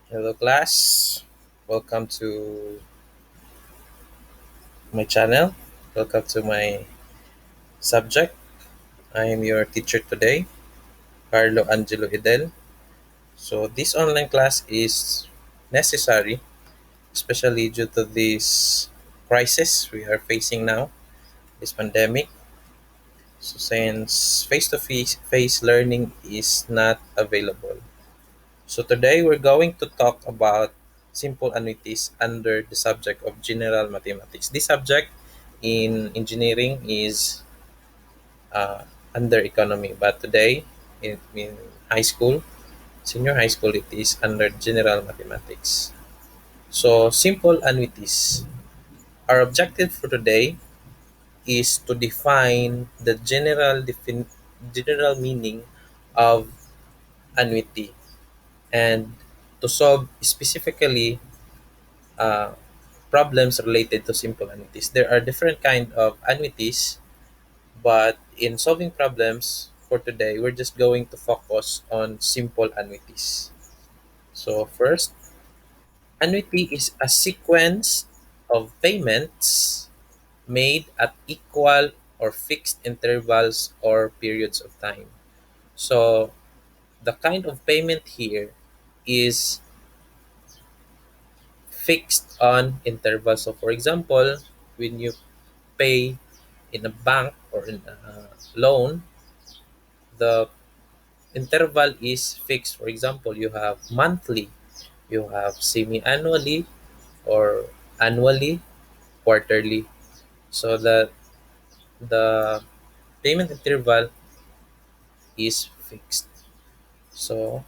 Hello, class. Welcome to my channel. Welcome to my subject. I am your teacher today, Carlo Angelo Idel. So, this online class is necessary, especially due to this crisis we are facing now, this pandemic. So, since face learning is not available. So, today we're going to talk about simple annuities under the subject of general mathematics. This subject in engineering is uh, under economy, but today in high school, senior high school, it is under general mathematics. So, simple annuities. Our objective for today is to define the general meaning of annuity and to solve specifically uh, problems related to simple annuities. There are different kind of annuities, but in solving problems for today, we're just going to focus on simple annuities. So first, annuity is a sequence of payments made at equal or fixed intervals or periods of time. So the kind of payment here is fixed on intervals. So for example, when you pay in a bank or in a loan, the interval is fixed. For example, you have monthly, you have semi-annually or annually, quarterly. So the payment interval is fixed. So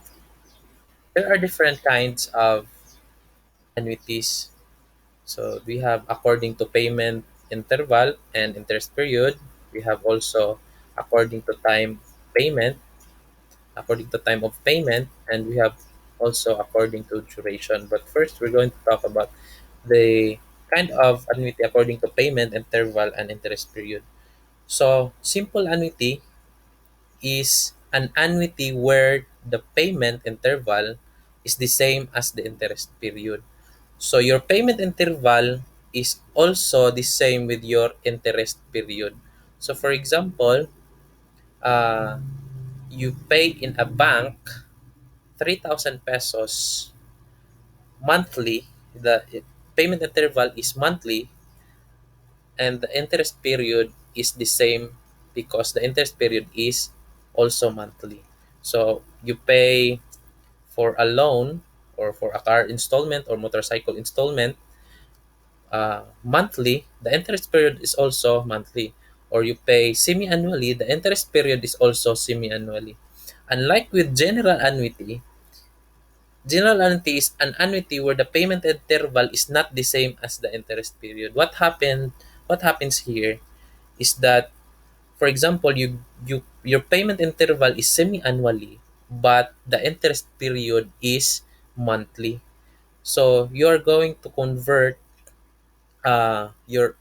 there are different kinds of annuities. So we have according to payment interval and interest period. We have also according to time payment, according to time of payment, and we have also according to duration. But first, we're going to talk about the kind of annuity according to payment interval and interest period. So, simple annuity is an annuity where the payment interval is the same as the interest period. So, your payment interval is also the same with your interest period. So, for example, uh, you pay in a bank 3,000 pesos monthly. The payment interval is monthly, and the interest period is the same because the interest period is also monthly. So you pay for a loan or for a car installment or motorcycle installment monthly, the interest period is also monthly. Or you pay semi-annually, the interest period is also semi-annually. Unlike with general annuity is an annuity where the payment interval is not the same as the interest period. What happens here is that, for example, your payment interval is semi-annually, but the interest period is monthly. So you're going to convert your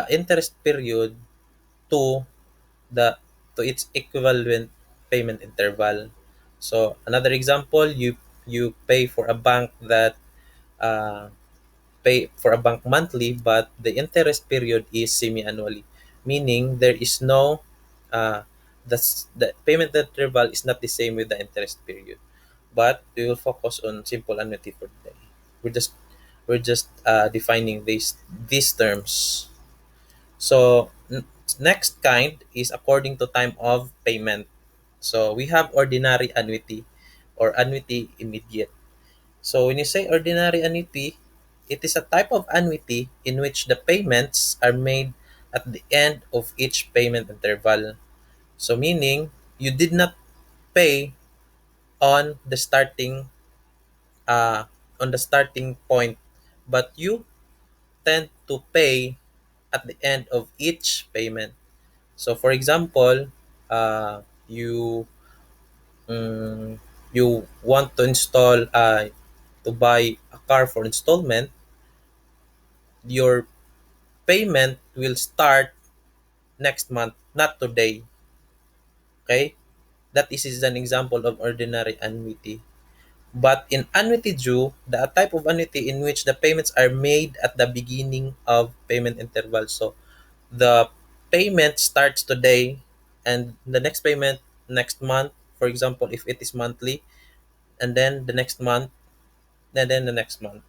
interest period to the to its equivalent payment interval. So another example, you pay for a bank that uh, pay for a bank monthly, but the interest period is semi-annually, meaning there is no the payment interval is not the same with the interest period. But we will focus on simple annuity for today. We're just defining these terms. So next kind is according to time of payment. So we have ordinary annuity or annuity immediate. So when you say ordinary annuity, it is a type of annuity in which the payments are made at the end of each payment interval. So meaning you did not pay on the starting uh, point, but you tend to pay at the end of each payment. So for example, you you want to install to buy a car for installment, your payment will start next month, not today. Okay? That is an example of ordinary annuity. But in annuity due, the type of annuity in which the payments are made at the beginning of payment interval. So the payment starts today and the next payment next month, for example, if it is monthly, and then the next month, and then the next month.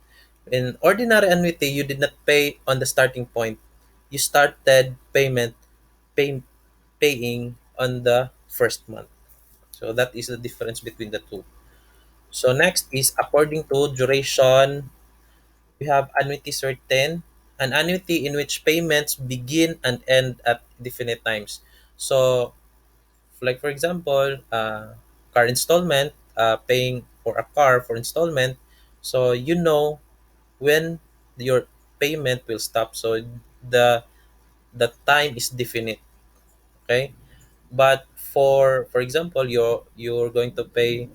In ordinary annuity, you did not pay on the starting point. You started pay, paying on the first month. So that is the difference between the two. So next is according to duration, we have annuity certain, an annuity in which payments begin and end at definite times. So, like for example, car installment, paying for a car for installment. So you know when your payment will stop. So the the time is definite. Okay, but for example, you're going to pay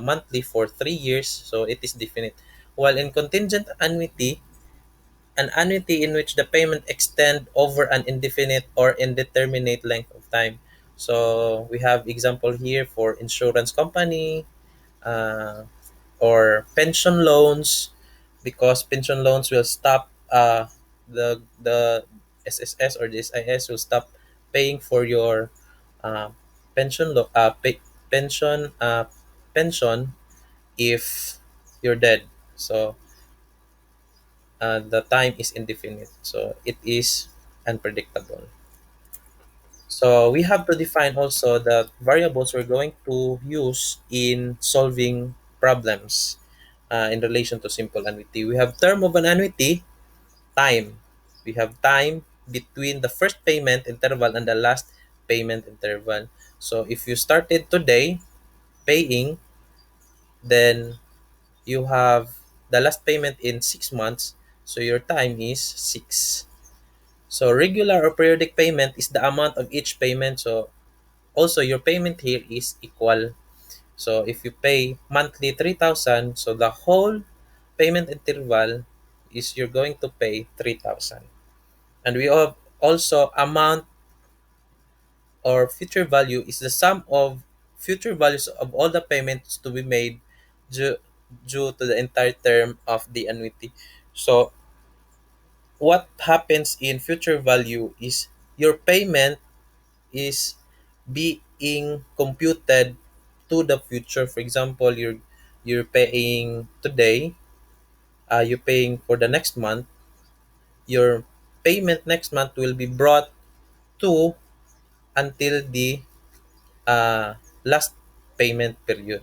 monthly for 3 years, so it is definite. While in contingent annuity, an annuity in which the payment extend over an indefinite or indeterminate length of time. So we have example here for insurance company, uh, or pension loans, because pension loans will stop, the SSS or the SIS will stop paying for your uh, pension pension if you're dead. So the time is indefinite, so it is unpredictable. So we have to define also the variables we're going to use in solving problems in relation to simple annuity. We have term of an annuity, time. We have time between the first payment interval and the last payment interval. So if you started today paying, then you have the last payment in 6 months, so your time is 6. So regular or periodic payment is the amount of each payment. So also your payment here is equal. So if you pay monthly 3,000, so the whole payment interval is you're going to pay 3,000. And we have also amount or future value is the sum of future values of all the payments to be made due, due to the entire term of the annuity. So what happens in future value is your payment is being computed to the future. For example, you're paying today, you're paying for the next month. Your payment next month will be brought to until the last payment period.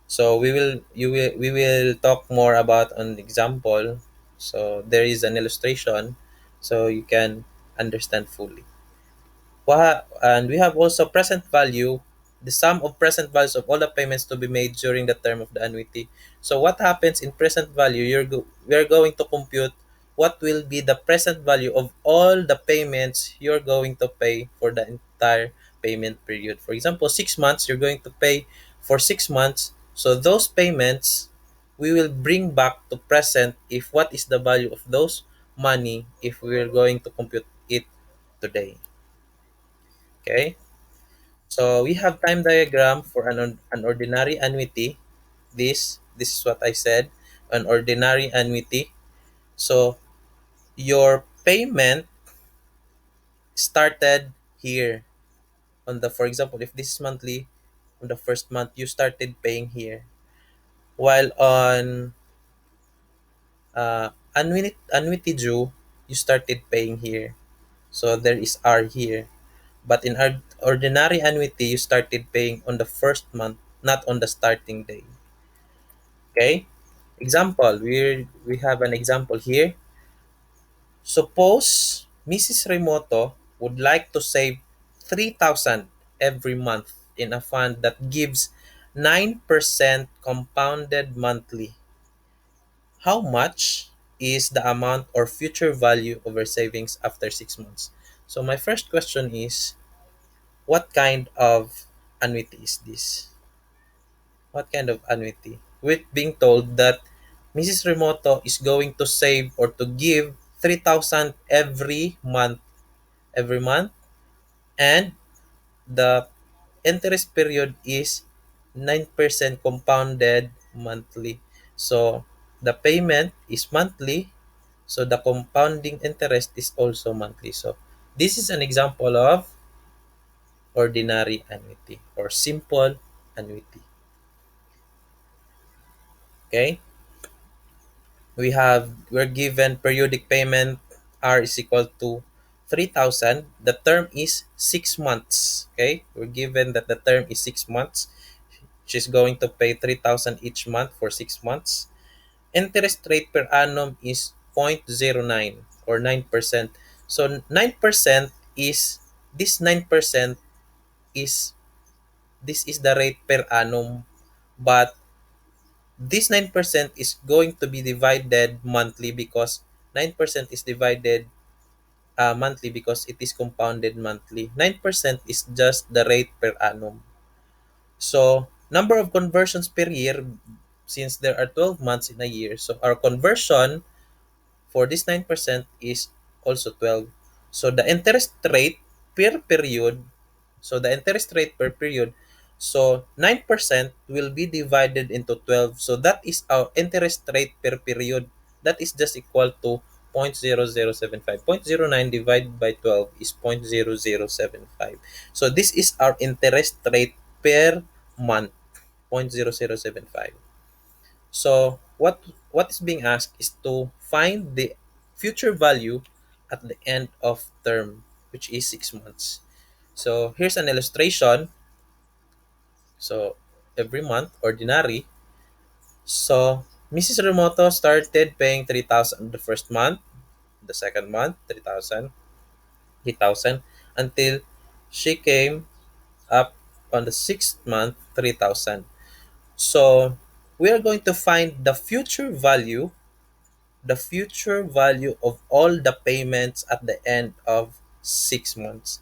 So we will talk more about an example. So there is an illustration, so you can understand fully. And we have also present value, the sum of present values of all the payments to be made during the term of the annuity. So what happens in present value? We are going to compute what will be the present value of all the payments you're going to pay for the entire payment period. For example, 6 months, you're going to pay for 6 months. So those payments we will bring back to present if what is the value of those money if we're going to compute it today. Okay? So we have time diagram for an ordinary annuity. This is what I said, an ordinary annuity. So your payment started here on the, for example, if this is monthly, on the first month you started paying here. While on annuity due, you started paying here. So there is R here. But in our ordinary annuity, you started paying on the first month, not on the starting day. Okay? Example, we have an example here. Suppose Mrs. Remoto would like to save 3,000 every month in a fund that gives 9% compounded monthly. How much is the amount or future value of her savings after 6 months? So my first question is, what kind of annuity is this? What kind of annuity? With being told that Mrs. Remoto is going to save or to give 3,000 every month, and the interest period is 9% compounded monthly. So the payment is monthly, so the compounding interest is also monthly. So this is an example of ordinary annuity or simple annuity. Okay, we're given periodic payment R is equal to 3,000. The term is 6 months. Okay, we're given that the term is 6 months. She's going to pay 3,000 each month for 6 months. Interest rate per annum is 0.09 or 9%. So 9% is this 9% is this is the rate per annum, but this 9% is going to be divided monthly because 9% is divided monthly because it is compounded monthly. 9% is just the rate per annum. So, number of conversions per year, since there are 12 months in a year, so our conversion for this 9% is also 12. So the interest rate per period, so the interest rate per period, so 9% will be divided into 12. So that is our interest rate per period. That is just equal to 0.0075. 0.09 divided by 12 is 0.0075. So this is our interest rate per month, 0.0075. So what is being asked is to find the future value at the end of term, which is 6 months. So here's an illustration. So every month, ordinary. So Mrs. Remoto started paying 3,000 the first month, the second month 3,000, 3,000 until she came up on the sixth month 3,000. So we are going to find the future value of all the payments at the end of 6 months.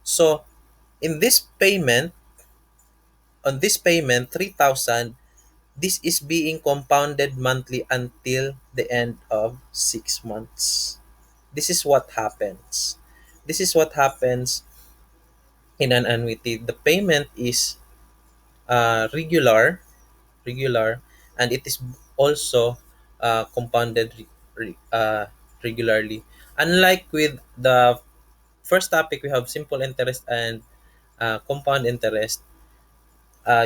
So in this payment, on this payment, 3,000, this is being compounded monthly until the end of 6 months. This is what happens. This is what happens in an annuity. The payment is regular, and it is also compounded regularly. Unlike with the first topic, we have simple interest and compound interest.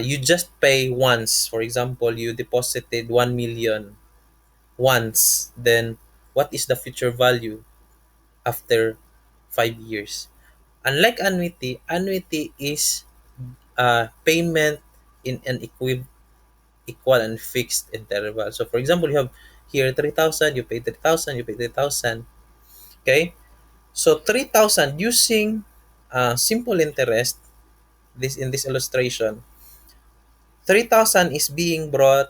You just pay once. For example, you deposited 1 million once. Then, what is the future value after 5 years? Unlike annuity, annuity is payment in an equal and fixed interval. So, for example, you have here 3,000, you pay 3,000, you pay 3,000. Okay? So, 3,000 using simple interest, this in this illustration, 3,000 is being brought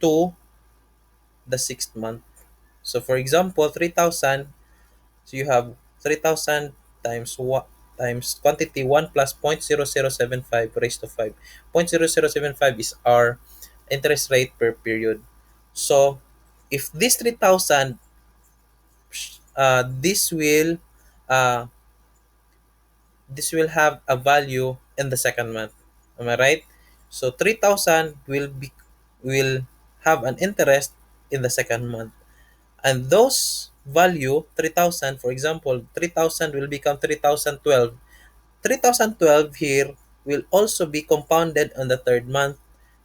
to the sixth month. So for example, 3,000, so you have 3,000 times what times quantity 1 plus 0.0075 raised to 5. 0.0075 is our interest rate per period. So if this 3,000, this will uh, this will have a value in the second month. Am I right? So 3,000 will have an interest in the second month. And those value 3,000, for example, 3,000 will become 3,012. 3,012 here will also be compounded on the third month,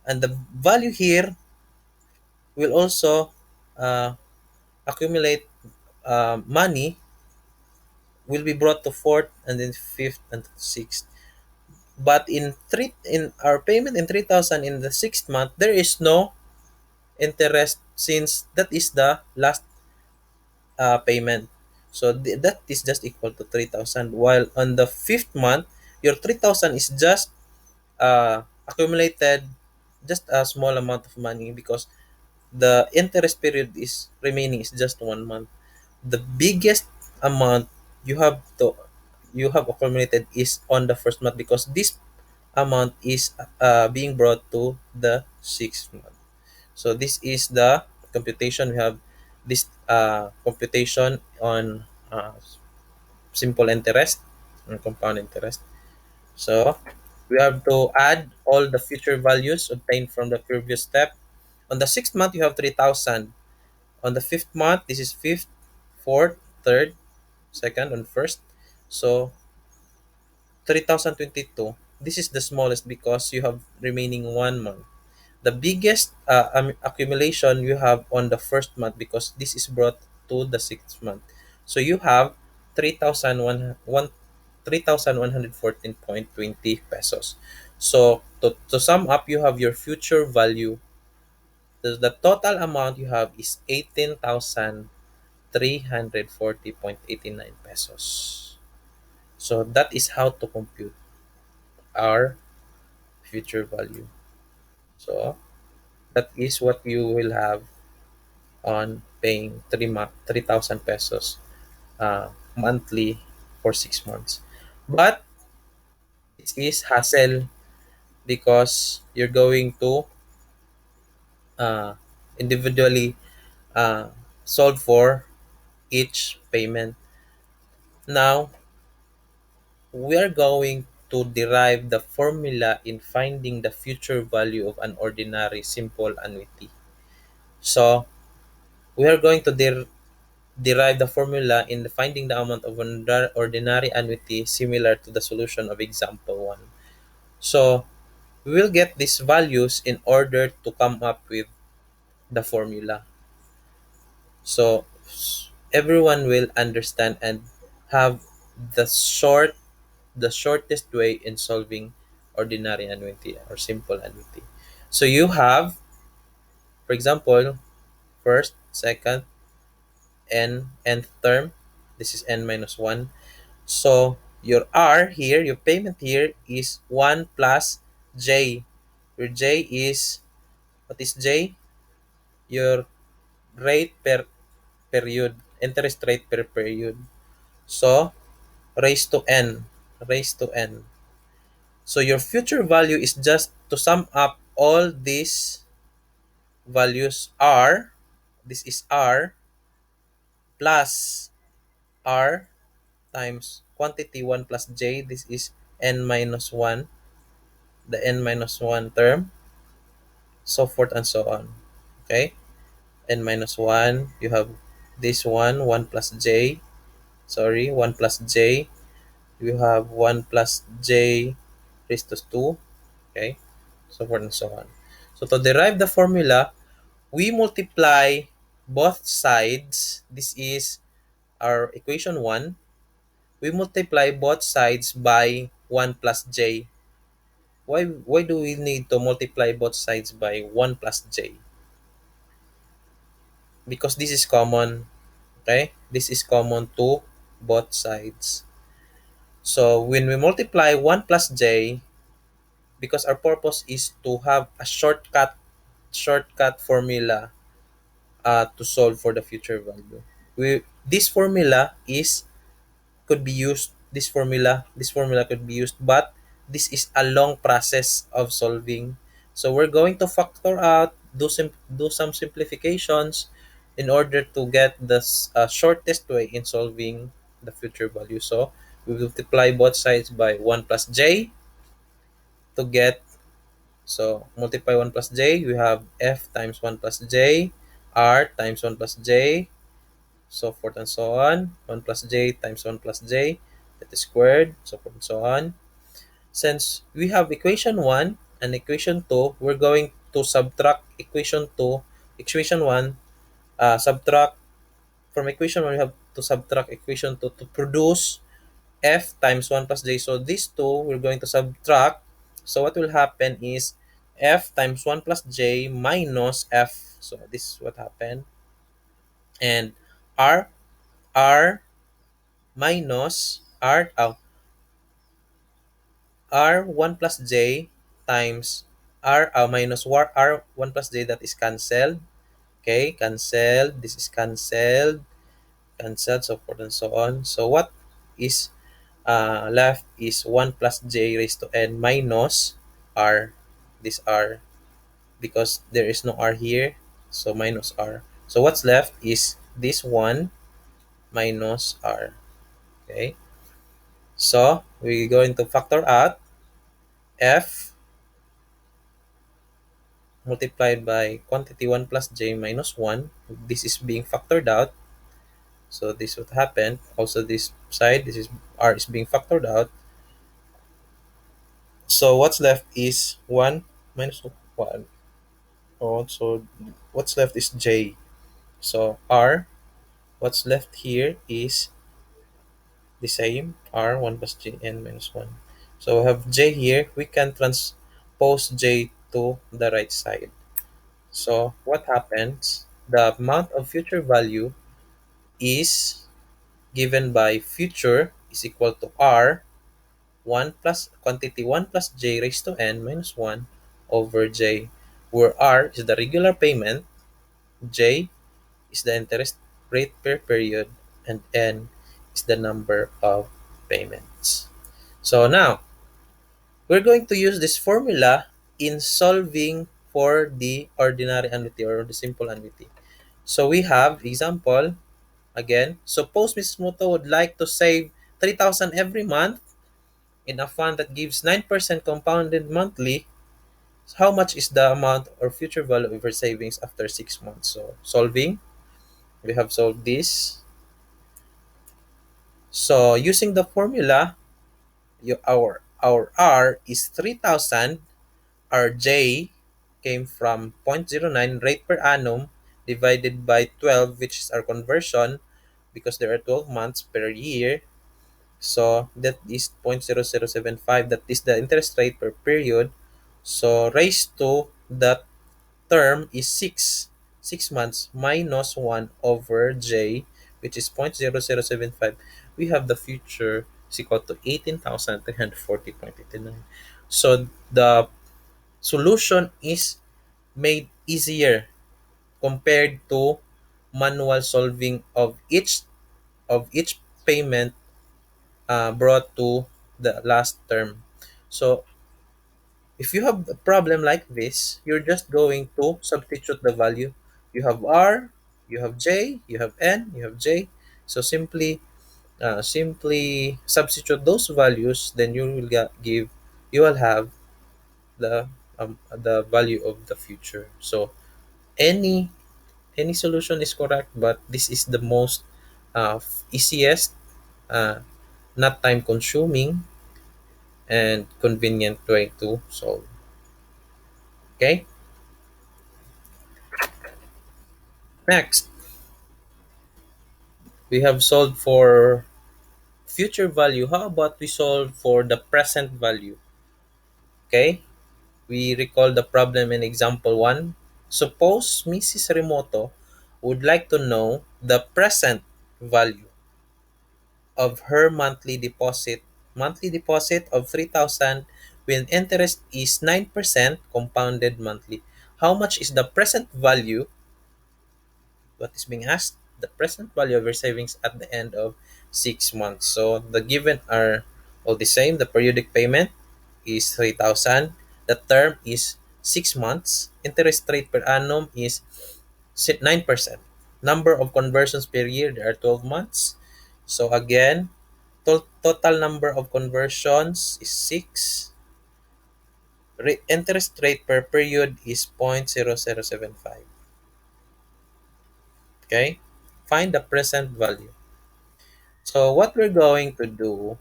and the value here will also uh, accumulate money, will be brought to fourth and then fifth and sixth. But in our payment in 3,000 in the sixth month, there is no interest since that is the last payment. So that is just equal to 3,000. While on the fifth month, your 3,000 is just accumulated just a small amount of money because the interest period is remaining is just 1 month. The biggest amount you have to you have accumulated is on the first month because this amount is being brought to the sixth month. So this is the computation. We have this computation on simple interest and compound interest. So we have to add all the future values obtained from the previous step. On the sixth month, you have 3,000. On the fifth month, this is fifth, fourth, third, second, and first. So 3,022. This is the smallest because you have remaining 1 month. The biggest accumulation you have on the first month because this is brought to the sixth month. So you have 3,114.20 pesos. So to sum up, you have your future value. The total amount you have is 18,340.89 pesos. So that is how to compute our future value. So that is what you will have on paying 3,000 pesos monthly for 6 months. But it is hassle because you're going to uh, individually uh, solve for each payment. Now, we are going to derive the formula in finding the future value of an ordinary simple annuity. So, we are going to derive the formula in finding the amount of an ordinary annuity similar to the solution of example 1. So, we will get these values in order to come up with the formula. So, everyone will understand and have the shortest way in solving ordinary annuity or simple annuity. So, you have, for example, first, second, nth term. This is n minus 1. So your R here, your payment here is 1 plus J. Your J is, what is J? Your rate per period, interest rate per period. So raised to N, raised to N. So your future value is just to sum up all these values R, this is R, plus R times quantity 1 plus J, this is N minus 1, the N minus 1 term, so forth and so on. Okay, n minus 1, you have this one, 1 plus j, sorry, 1 plus j, you have 1 plus j raised to 2, okay, so forth and so on. So to derive the formula, we multiply both sides. This is our equation 1. We multiply both sides by 1 plus j. Why do we need to multiply both sides by 1 plus j? Because this is common. Okay, this is common to both sides. So when we multiply 1 plus j, because our purpose is to have a shortcut formula to solve for the future value. This formula is could be used, this formula could be used, but this is a long process of solving. So we're going to factor out, do some simplifications in order to get the shortest way in solving the future value. So we will multiply both sides by 1 plus j to get, so multiply 1 plus j, we have f times 1 plus j, r times 1 plus j, so forth and so on. 1 plus j times 1 plus j, that is squared, so forth and so on. Since we have equation 1 and equation 2, we're going to subtract equation 2, equation 1, subtract from equation 1, we have to subtract equation 2 to produce f times 1 plus j. So these two, we're going to subtract. So what will happen is f times 1 plus j minus f. So this is what happened. And r, r minus r, r1 plus j times r minus r1 plus j, that is cancelled. Okay, cancelled. This is cancelled, cancelled, so forth and so on. So what is left is 1 plus j raised to n minus r, this r, because there is no r here, so minus r. So what's left is this 1 minus r. Okay, so we're going to factor out f multiplied by quantity 1 plus j minus 1. This is being factored out. So this would happen. Also this side, this is r is being factored out. So what's left is 1 minus 1. Oh, so what's left is j. So r, what's left here is the same, r 1 plus j n minus 1. So we have j here. We can transpose j to the right side. So what happens? The amount of future value is given by future is equal to r 1 plus quantity 1 plus j raised to n minus 1 over j, where r is the regular payment, j is the interest rate per period, and n is the number of payments. So now we're going to use this formula in solving for the ordinary annuity or the simple annuity. So we have example again. Suppose Mrs. Moto would like to save 3,000 every month in a fund that gives 9% compounded monthly. How much is the amount or future value of her savings after 6 months? So solving, we have solved this. So using the formula, our R is 3,000. Our J came from 0.09 rate per annum divided by 12, which is our conversion because there are 12 months per year. So that is 0.0075. That is the interest rate per period. So raised to that term is 6 months minus 1 over j, which is 0.0075. We have the future is equal to 18,340.89. So the solution is made easier compared to manual solving of each payment brought to the last term. So if you have a problem like this, you're just going to substitute the value. You have R, you have J, you have N, you have J. So simply substitute those values, then you will have the value of the future. So any any solution is correct, but this is the most easiest, uh, not time consuming, and convenient way to solve. Okay. Next, we have solved for future value. How about we solve for the present value? Okay, we recall the problem in example 1. Suppose Mrs. Remoto would like to know the present value of her monthly deposit of 3,000 when interest is 9% compounded monthly. How much is the present value? What is being asked? The present value of your savings at the end of 6 months. So the given are all the same. The periodic payment is 3,000. The term is 6 months. Interest rate per annum is 9%. Number of conversions per year, there are 12 months. So again, total number of conversions is 6. Interest rate per period is 0.0075. Okay? Find the present value. So what we're going to do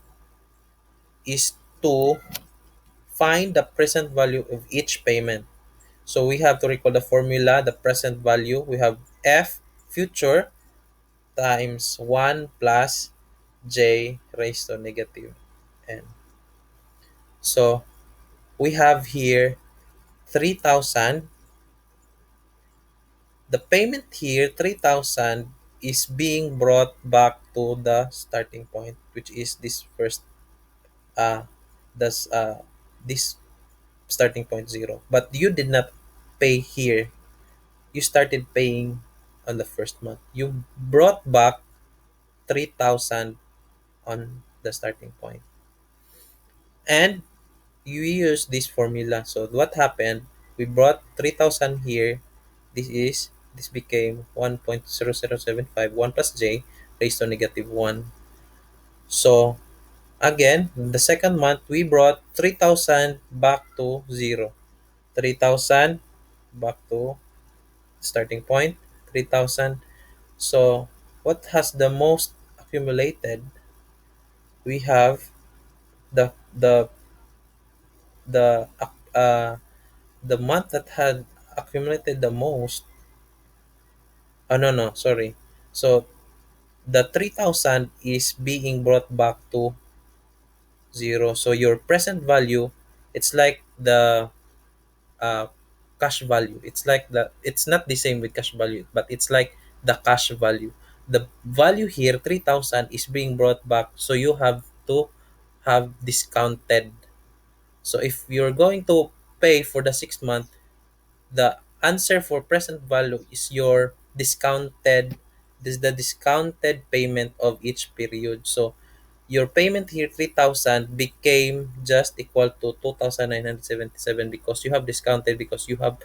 is to find the present value of each payment. So we have to recall the formula, the present value. We have F, future, times 1 plus j raised to negative n. So we have here 3,000. The payment here, 3,000, is being brought back to the starting point, which is this first, uh, this, this starting point 0. But you did not pay here. You started paying on the first month. You brought back 3,000 on the starting point. And you use this formula. So what happened? We brought 3,000 here. This became 1.0075, 1 plus j raised to negative 1. So again, the second month we brought 3,000 back to 0. 3,000 back to starting point, 3,000. So what has the most accumulated? We have the the the the month that had accumulated the most. Oh, no, no, sorry. So the 3,000 is being brought back to zero. So your present value, it's like the uh, cash value. It's like the, it's not the same with cash value, but it's like the cash value. The value here, 3,000, is being brought back. So you have to have discounted. So if you're going to pay for the 6 month, the answer for present value is your discounted, this the discounted payment of each period. So your payment here, 3,000, became just equal to 2,977 because you have discounted, because you have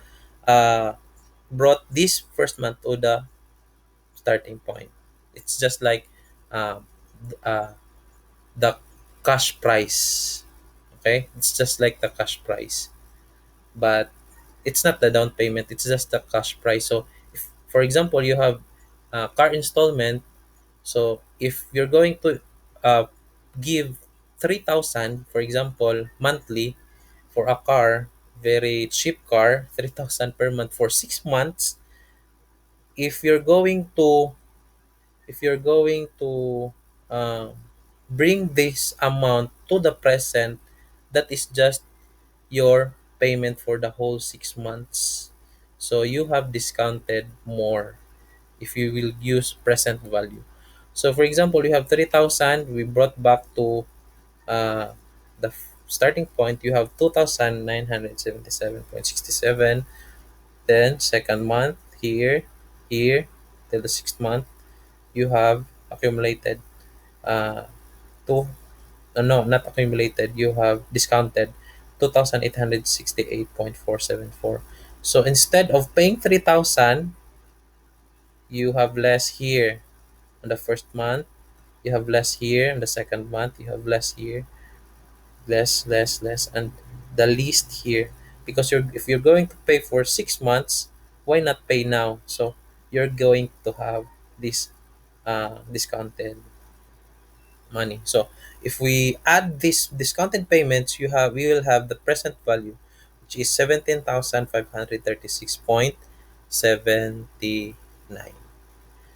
uh, brought this first month to the starting point. It's just like uh, uh, the cash price. Okay, it's just like the cash price, but it's not the down payment. It's just the cash price. So, if, for example, you have car installment. So if you're going to uh, give 3,000, for example, monthly for a car, very cheap car, 3,000 per month for 6 months, if you're going to, if you're going to uh, bring this amount to the present, that is just your payment for the whole 6 months. So you have discounted more if you will use present value. So for example, you have 3,000, we brought back to uh, the starting point, you have 2,977.67. Then second month, here, here, till the 6th month, you have accumulated uh, two, no, not accumulated, you have discounted 2,868.474. So instead of paying 3,000, you have less here on the first month, you have less here in the second month, you have less here, less, and the least here, because you're, if you're going to pay for 6 months, why not pay now? So you're going to have this discounted money. So if we add these discounted payments, you have, we will have the present value, which is 17,536.79.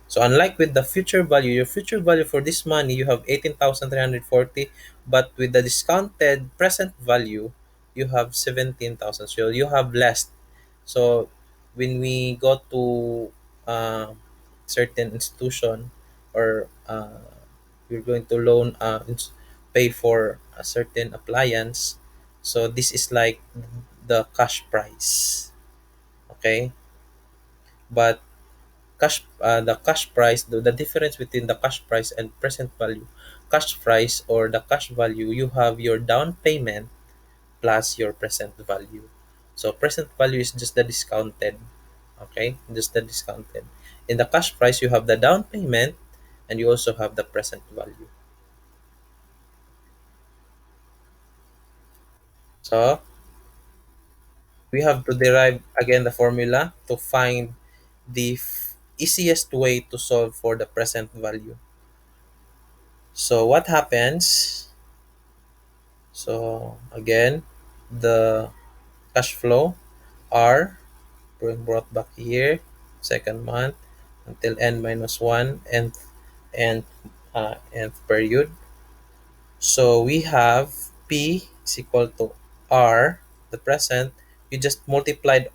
So unlike with the future value, your future value for this money, you have 18,340, but with the discounted present value, you have 17,000. So you have less. So when we go to certain institution, or you're going to loan, pay for a certain appliance, so this is like the cash price. Okay, but the cash price, the difference between the cash price and present value, cash price or the cash value, you have your down payment plus your present value. So present value is just the discounted. Okay, just the discounted. In the cash price, you have the down payment and you also have the present value. So we have to derive again the formula to find the easiest way to solve for the present value. So what happens? So again, the cash flow R being brought back here, second month until n minus one, nth period. So we have P is equal to R, the present. You just multiplied,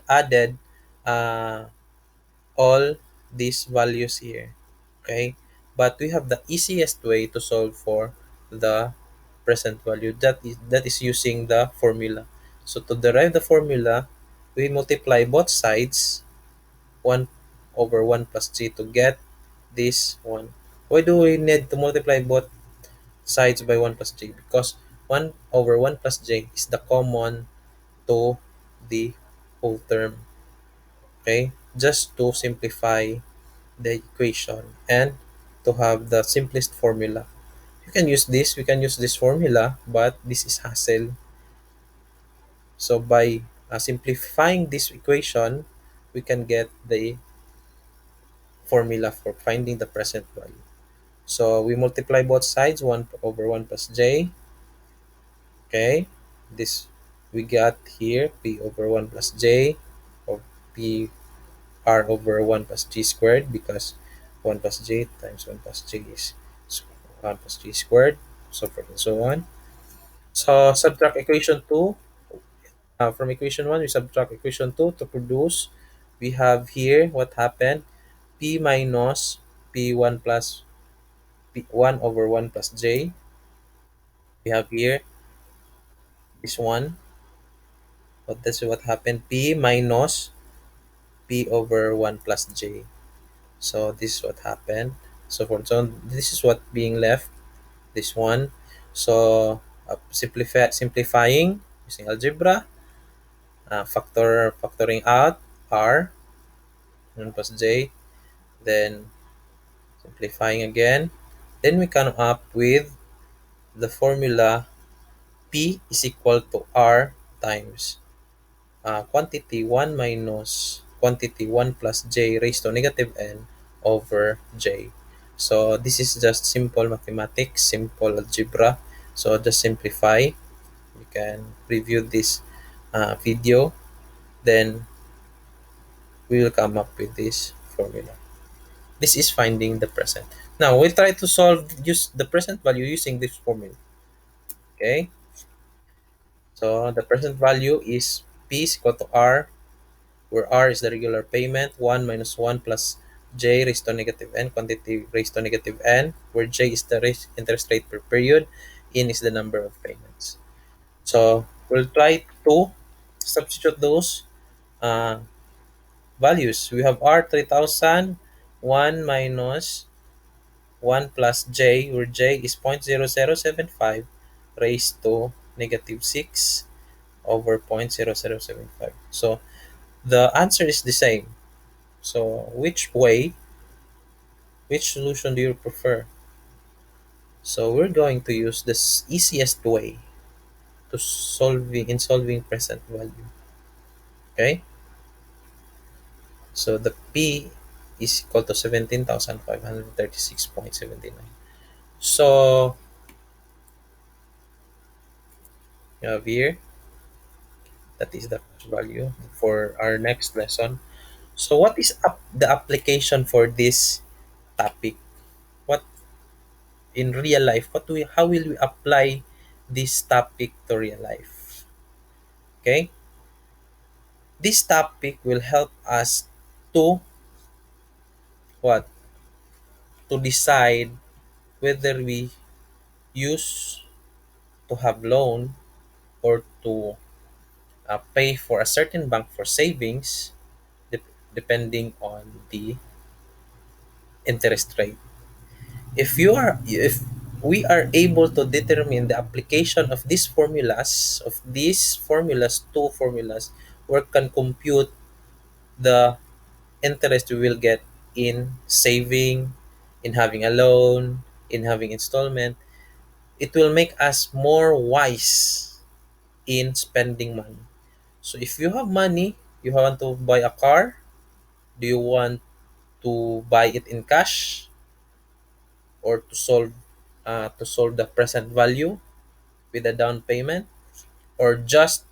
added uh, all these values here. Okay, but we have the easiest way to solve for the present value, that is using the formula. So to derive the formula, we multiply both sides, 1 over 1 plus g, to get this one. Why do we need to multiply both sides by 1 plus g? Because 1 over 1 plus j is the common to the whole term. Okay, just to simplify the equation and to have the simplest formula. You can use this, we can use this formula, but this is hassle. So by Simplifying this equation, we can get the formula for finding the present value. So we multiply both sides, 1 over 1 plus j. Okay, this we got here p over 1 plus j, or p r over 1 plus g squared, because 1 plus j times 1 plus j is 1 plus g squared, so forth and so on. So subtract equation 2. From equation 1, we subtract equation 2 to produce. We have here what happened: p minus p1 plus p1 over 1 plus j. We have here this one. But that's what happened: p minus p over 1 plus j. So this is what happened. So for so this is what being left, this one. So simplifying using algebra, factoring out r 1 plus j, then simplifying again, then we come up with the formula: p is equal to r times quantity 1 minus quantity 1 plus j raised to negative n over j. So this is just simple mathematics, simple algebra. So just simplify. You can review this video, then we will come up with this formula. This is finding the present. Now we'll try to use the present value using this formula. Okay, so the present value is p is equal to r, where r is the regular payment, 1 minus 1 plus j raised to negative n, quantity raised to negative n, where j is the interest rate per period, n is the number of payments. So we'll try to substitute those uh, values. We have r 3000, 1 minus 1 plus j, where j is 0.0075 raised to negative 6 over 0.0075. So the answer is the same. So which solution do you prefer? So we're going to use the easiest way to solving present value. Okay? So the P is equal to 17,536.79. So you have here, that is the value for our next lesson. So what is the application for this topic? What in real life? How will we apply this topic to real life? Okay? This topic will help us to what? To decide whether we use to have loan, or to pay for a certain bank for savings, depending on the interest rate. If we are able to determine the application of these formulas, two formulas, we can compute the interest we will get in saving, in having a loan, in having installment. It will make us more wise in spending money. So if you have money, you want to buy a car, do you want to buy it in cash, or to solve the present value with a down payment, or just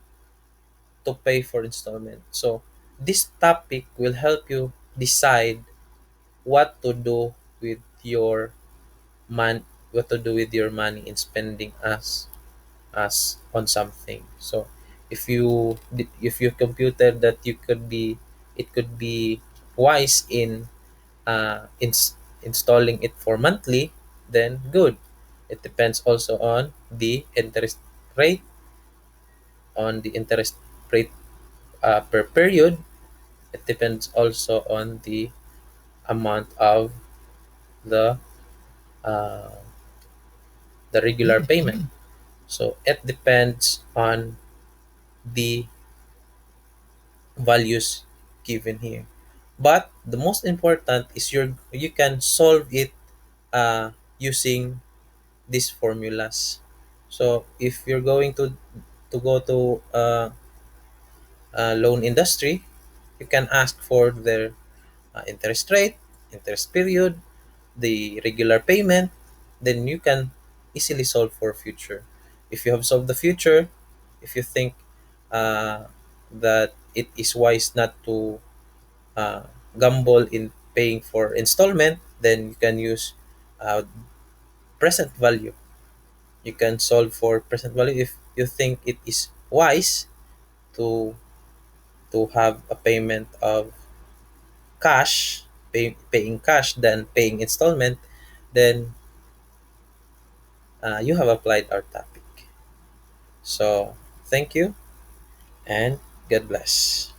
to pay for installment? So this topic will help you decide what to do with your what to do with your money in spending as on something. So if you computed that you could be it could be wise in installing it for monthly, then good. It depends also rate on the interest rate per period. It depends also on the amount of the uh, the regular payment. So it depends on the values given here. But the most important is you can solve it using these formulas. So if you're going to go to loan industry, you can ask for their interest rate, interest period, the regular payment, then you can easily solve for future. If you have solved the future, if you think uh, that it is wise not to uh, gamble in paying for installment, then you can use uh, present value. You can solve for present value if you think it is wise to have a payment of cash, paying cash than paying installment, then you have applied our topic. So thank you and God bless.